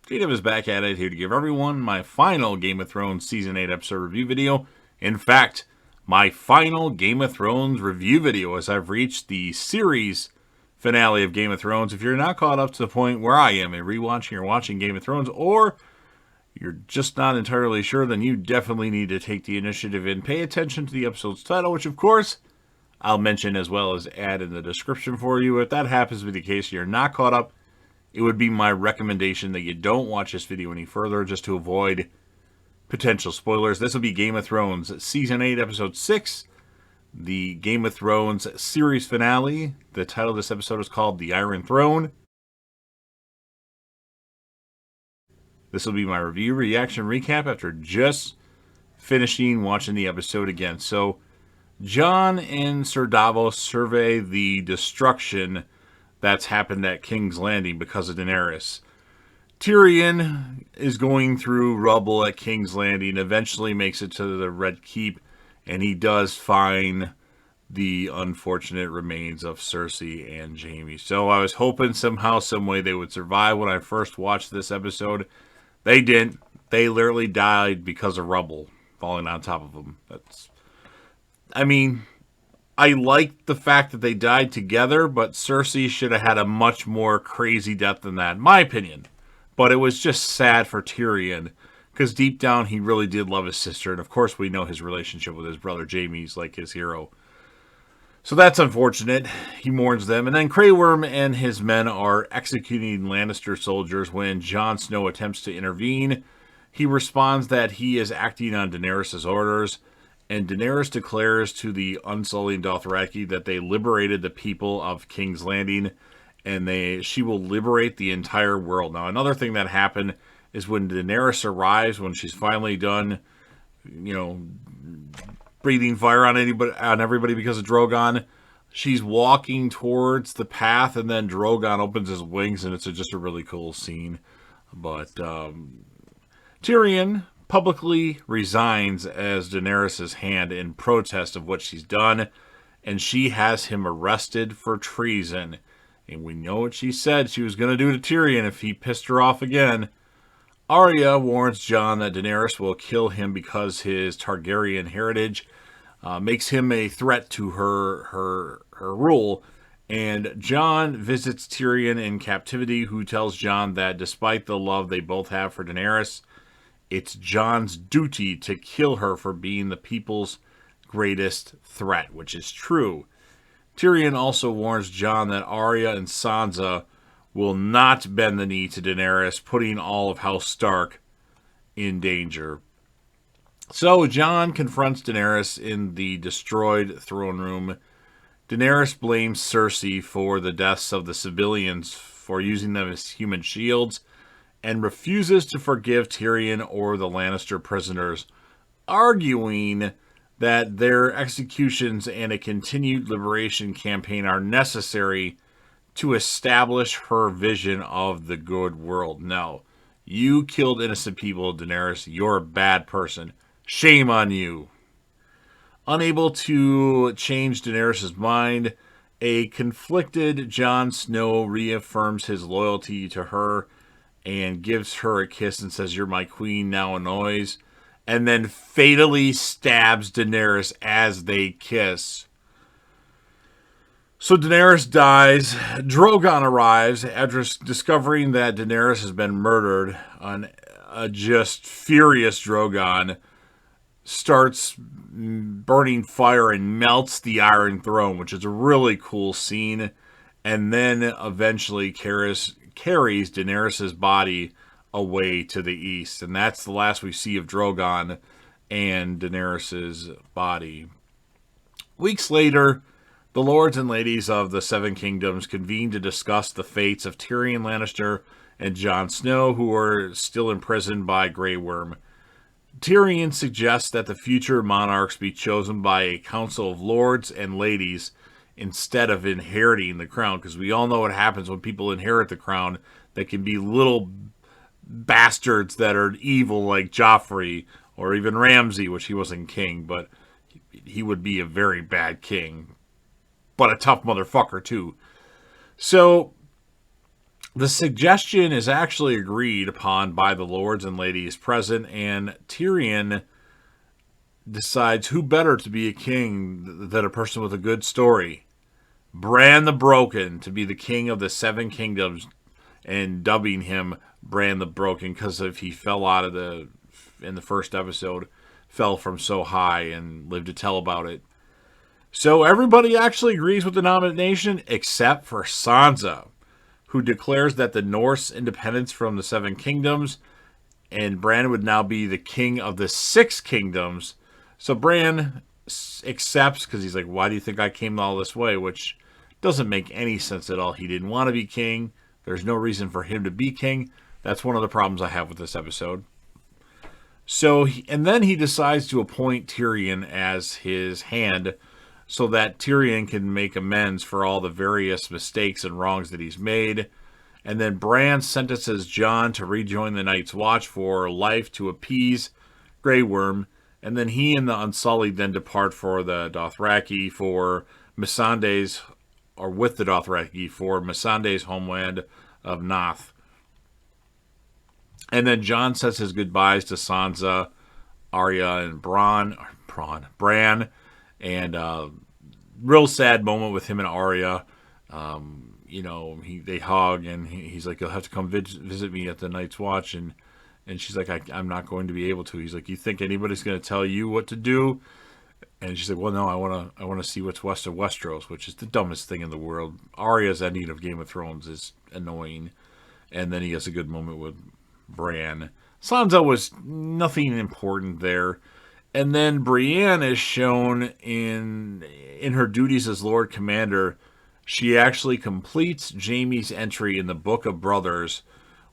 JW is back at it, here to give everyone my final Game of Thrones Season 8 episode review video. In fact, my final Game of Thrones review video, as I've reached the series finale of Game of Thrones. If you're not caught up to the point where I am in rewatching or watching Game of Thrones, or you're just not entirely sure, then you definitely need to take the initiative and pay attention to the episode's title, which of course I'll mention as well as add in the description for you. If that happens to be the case, you're not caught up, it would be my recommendation that you don't watch this video any further just to avoid potential spoilers. This will be Game of Thrones Season 8, Episode 6, the Game of Thrones series finale. The title of this episode is called The Iron Throne. This will be my review, reaction, recap after just finishing watching the episode again. So, Jon and Sir Davos survey the destruction that's happened at King's Landing because of Daenerys. Tyrion is going through rubble at King's Landing, eventually makes it to the Red Keep, and he does find the unfortunate remains of Cersei and Jaime. So I was hoping somehow, some way they would survive when I first watched this episode. They didn't. They literally died because of rubble falling on top of them. I liked the fact that they died together, but Cersei should have had a much more crazy death than that, in my opinion. But it was just sad for Tyrion, because deep down he really did love his sister, and of course we know his relationship with his brother Jaime's like his hero. So that's unfortunate. He mourns them, and then Grey Worm and his men are executing Lannister soldiers when Jon Snow attempts to intervene. He responds that he is acting on Daenerys' orders, and Daenerys declares to the Unsullied Dothraki that they liberated the people of King's Landing, and she will liberate the entire world. Now, another thing that happened is when Daenerys arrives, when she's finally done, breathing fire on everybody because of Drogon, she's walking towards the path, and then Drogon opens his wings, and it's just a really cool scene. But Tyrion publicly resigns as Daenerys' hand in protest of what she's done, and she has him arrested for treason. And we know what she said she was going to do to Tyrion if he pissed her off again. Arya warns Jon that Daenerys will kill him because his Targaryen heritage makes him a threat to her rule. And Jon visits Tyrion in captivity, who tells Jon that despite the love they both have for Daenerys, it's Jon's duty to kill her for being the people's greatest threat, which is true. Tyrion also warns Jon that Arya and Sansa will not bend the knee to Daenerys, putting all of House Stark in danger. So Jon confronts Daenerys in the destroyed throne room. Daenerys blames Cersei for the deaths of the civilians for using them as human shields, and refuses to forgive Tyrion or the Lannister prisoners, arguing that their executions and a continued liberation campaign are necessary to establish her vision of the good world. No, you killed innocent people, Daenerys. You're a bad person. Shame on you. Unable to change Daenerys' mind, a conflicted Jon Snow reaffirms his loyalty to her and gives her a kiss and says, "You're my queen now," annoys, and then fatally stabs Daenerys as they kiss. So Daenerys dies. Drogon arrives after discovering that Daenerys has been murdered. A just furious Drogon starts burning fire and melts the Iron Throne, which is a really cool scene, and then eventually carries Daenerys' body away to the east. And that's the last we see of Drogon and Daenerys' body. Weeks later, the lords and ladies of the Seven Kingdoms convene to discuss the fates of Tyrion Lannister and Jon Snow, who are still imprisoned by Grey Worm. Tyrion suggests that the future monarchs be chosen by a council of lords and ladies instead of inheriting the crown, because we all know what happens when people inherit the crown. They can be little bastards that are evil, like Joffrey or even Ramsay, which he wasn't king, but he would be a very bad king, but a tough motherfucker too. So The suggestion is actually agreed upon by the lords and ladies present, and Tyrion decides who better to be a king than a person with a good story. Bran the Broken to be the king of the Seven Kingdoms, and dubbing him Bran the Broken because if he fell out of in the first episode, fell from so high and lived to tell about it. So everybody actually agrees with the nomination except for Sansa, who declares that the Norse independence from the Seven Kingdoms, and Bran would now be the king of the Six Kingdoms. So Bran accepts because he's like, why do you think I came all this way? Which doesn't make any sense at all. He didn't want to be king. There's no reason for him to be king. That's one of the problems I have with this episode. So, and then he decides to appoint Tyrion as his hand so that Tyrion can make amends for all the various mistakes and wrongs that he's made. And then Bran sentences Jon to rejoin the Night's Watch for life to appease Grey Worm. And then he and the Unsullied then depart for the Dothraki for Missandei's, or with the Dothraki for Missandei's homeland of Noth. And then Jon says his goodbyes to Sansa, Arya, and Bran. And real sad moment with him and Arya. They hug, and he's like, you'll have to come visit me at the Night's Watch. And she's like, I'm not going to be able to. He's like, you think anybody's going to tell you what to do? And she's like, well, no, I want to see what's west of Westeros, which is the dumbest thing in the world. Arya's ending of Game of Thrones is annoying. And then he has a good moment with Bran. Sansa was nothing important there. And then Brienne is shown in her duties as Lord Commander. She actually completes Jaime's entry in the Book of Brothers,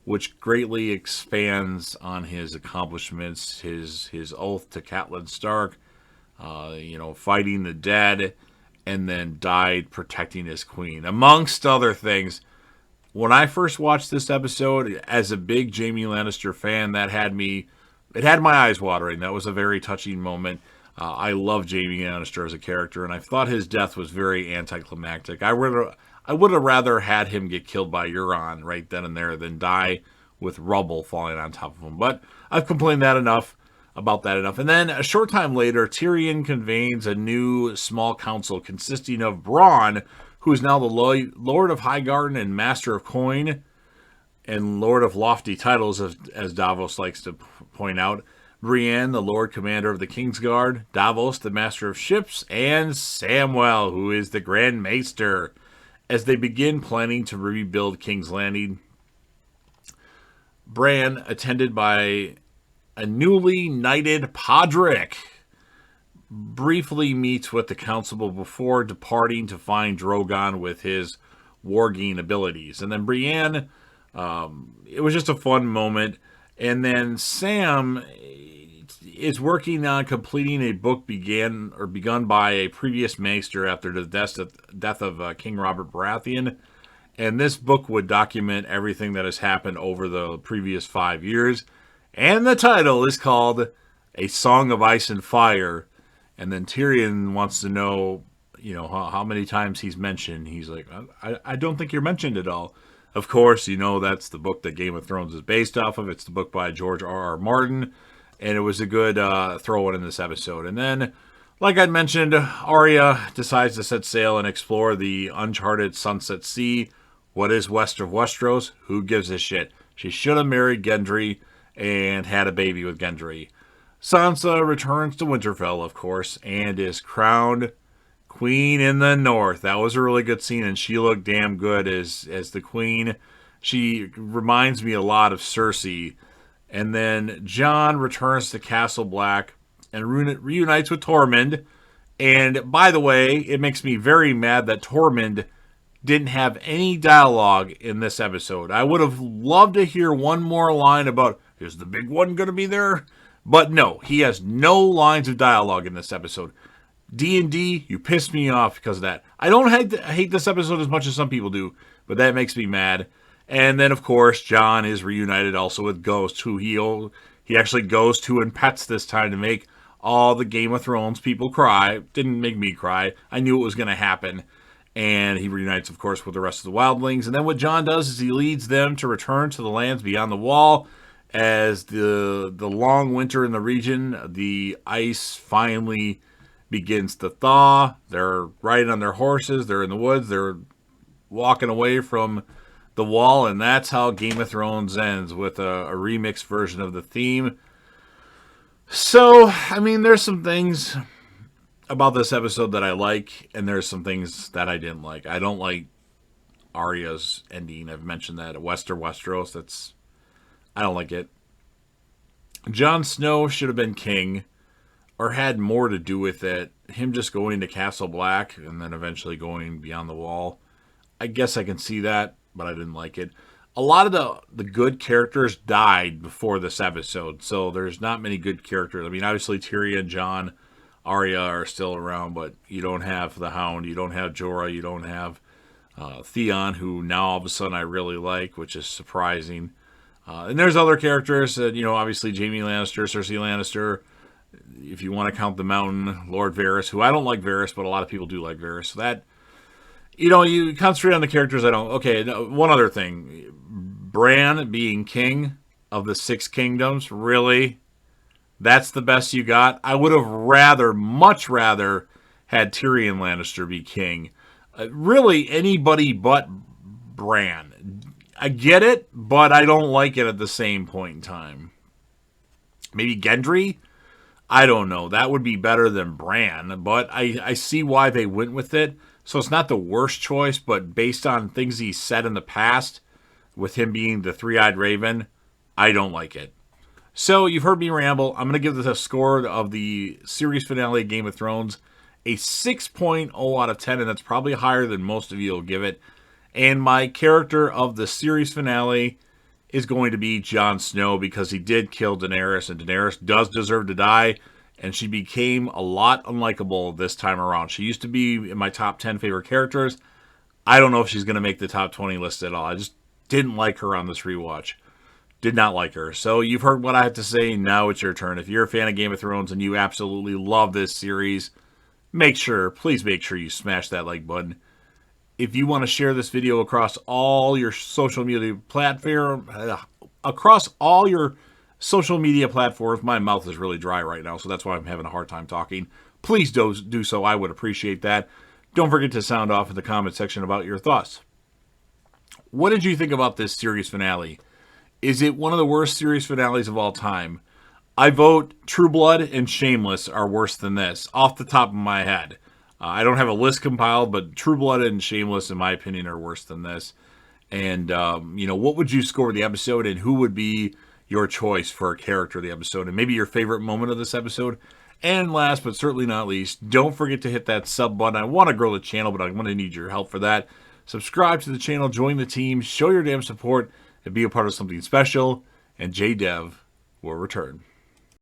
which greatly expands on his accomplishments, his oath to Catelyn Stark, fighting the dead, and then died protecting his queen, amongst other things. When I first watched this episode, as a big Jaime Lannister fan, it had my eyes watering. That was a very touching moment. I love Jaime Lannister as a character, and I thought his death was very anticlimactic. I would have rather had him get killed by Euron right then and there than die with rubble falling on top of him. But I've complained about that enough. And then a short time later, Tyrion convenes a new small council consisting of Bronn, who is now the Lord of Highgarden and Master of Coin, and Lord of Lofty Titles, as Davos likes to point out, Brienne, the Lord Commander of the Kingsguard, Davos, the Master of Ships, and Samwell, who is the Grand Maester, as they begin planning to rebuild King's Landing. Bran, attended by a newly knighted Podrick, briefly meets with the council before departing to find Drogon with his warging abilities. And then Brienne, it was just a fun moment. And then Sam is working on completing a book begun by a previous maester after the death of King Robert Baratheon. And this book would document everything that has happened over the previous 5 years. And the title is called A Song of Ice and Fire. And then Tyrion wants to know, how many times he's mentioned. He's like, I don't think you're mentioned at all. Of course, that's the book that Game of Thrones is based off of. It's the book by George R.R. Martin. And it was a good throw-in in this episode. And then, like I'd mentioned, Arya decides to set sail and explore the uncharted Sunset Sea. What is west of Westeros? Who gives a shit? She should have married Gendry and had a baby with Gendry. Sansa returns to Winterfell, of course, and is crowned Queen in the North. That was a really good scene, and she looked damn good as the Queen. She reminds me a lot of Cersei. And then Jon returns to Castle Black and reunites with Tormund. And by the way, it makes me very mad that Tormund didn't have any dialogue in this episode. I would have loved to hear one more line about, is the big one going to be there? But no, he has no lines of dialogue in this episode. D&D, you pissed me off because of that. I don't hate this episode as much as some people do, but that makes me mad. And then, of course, Jon is reunited also with Ghost, who he actually goes to and pets this time to make all the Game of Thrones people cry. Didn't make me cry. I knew it was going to happen. And he reunites, of course, with the rest of the wildlings. And then what Jon does is he leads them to return to the lands beyond the wall. As the long winter in the region, the ice finally begins to thaw. They're riding on their horses. They're in the woods. They're walking away from the wall. And that's how Game of Thrones ends, with a remixed version of the theme. So, I mean, there's some things about this episode that I like, and there's some things that I didn't like. I don't like Arya's ending. I've mentioned that. Westeros, I don't like it. Jon Snow should have been king, or had more to do with it. Him just going to Castle Black and then eventually going beyond the wall. I guess I can see that, but I didn't like it. A lot of the good characters died before this episode, so there's not many good characters. I mean, obviously Tyrion, Jon, Arya are still around, but you don't have the Hound, you don't have Jorah, you don't have Theon, who now all of a sudden I really like, which is surprising. And there's other characters that, obviously Jaime Lannister, Cersei Lannister, if you want to count the Mountain, Lord Varys, who I don't like Varys, but a lot of people do like Varys. So that, you concentrate on the characters I don't. Okay, one other thing. Bran being king of the Six Kingdoms, really? That's the best you got? I would have much rather had Tyrion Lannister be king. Really, anybody but Bran. I get it, but I don't like it at the same point in time. Maybe Gendry? I don't know. That would be better than Bran, but I see why they went with it. So it's not the worst choice, but based on things he said in the past, with him being the three-eyed raven, I don't like it. So you've heard me ramble. I'm going to give this a score of the series finale of Game of Thrones, a 6.0 out of 10, and that's probably higher than most of you will give it. And my character of the series finale is going to be Jon Snow, because he did kill Daenerys, and Daenerys does deserve to die, and she became a lot unlikable this time around. She used to be in my top 10 favorite characters. I don't know if she's going to make the top 20 list at all. I just didn't like her on this rewatch. Did not like her. So you've heard what I have to say. Now it's your turn. If you're a fan of Game of Thrones and you absolutely love this series, please make sure you smash that like button. If you want to share this video across all your social media platforms, my mouth is really dry right now, so that's why I'm having a hard time talking. Please do so. I would appreciate that. Don't forget to sound off in the comment section about your thoughts. What did you think about this series finale? Is it one of the worst series finales of all time? I vote True Blood and Shameless are worse than this, off the top of my head. I don't have a list compiled, but True Blood and Shameless, in my opinion, are worse than this. And, what would you score the episode, and who would be your choice for a character of the episode, and maybe your favorite moment of this episode? And last but certainly not least, don't forget to hit that sub button. I want to grow the channel, but I'm going to need your help for that. Subscribe to the channel, join the team, show your damn support, and be a part of something special. And JDev will return.